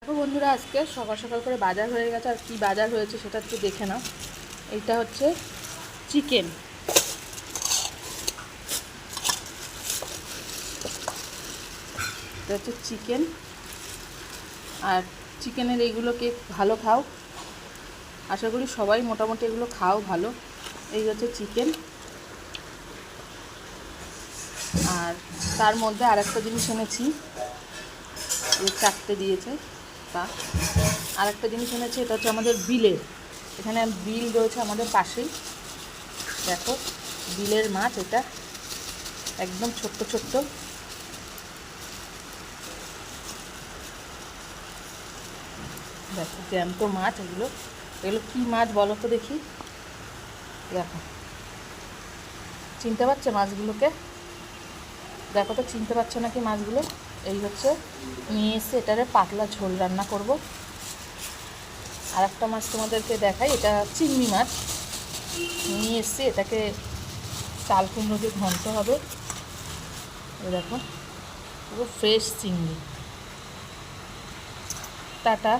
দেখো বন্ধুরা, আজকে সকাল সকাল করে বাজার হয়ে গেছে। আর কি বাজার হয়েছে সেটা একটু দেখে নাও। এইটা হচ্ছে চিকেন। এটা হচ্ছে চিকেন। আর চিকেনের এইগুলোকে ভালো খাও, আশা করি সবাই মোটামুটি এগুলো খাও ভালো। এই হচ্ছে চিকেন। আর তার মধ্যে আরেকটা জিনিস এনেছি, চারটে দিয়েছে। তা আরেকটা জিনিস এনেছি, এটা হচ্ছে আমাদের বিলের, এখানে বিল রয়েছে আমাদের পাশেই। দেখো, বিলের মাছ। এটা একদম ছোট্ট ছোট্ট। দেখো, জ্যান্ত মাছ এগুলো। এগুলো কী মাছ বলো তো দেখি। দেখো, চিনতে পারছো মাছগুলোকে? দেখো তো, চিনতে পারছো নাকি মাছগুলো? এই হচ্ছে নিয়ে এসে এটারে পাতলা ঝোল রান্না করব। আর একটা মাছ তোমাদেরকে দেখাই, এটা চিংড়ি মাছ নিয়ে এসে এটাকে চাল কুমড়ো দিয়ে ঘন্ট হবে। দেখো, পুরো ফ্রেশ চিংড়ি। টাটা।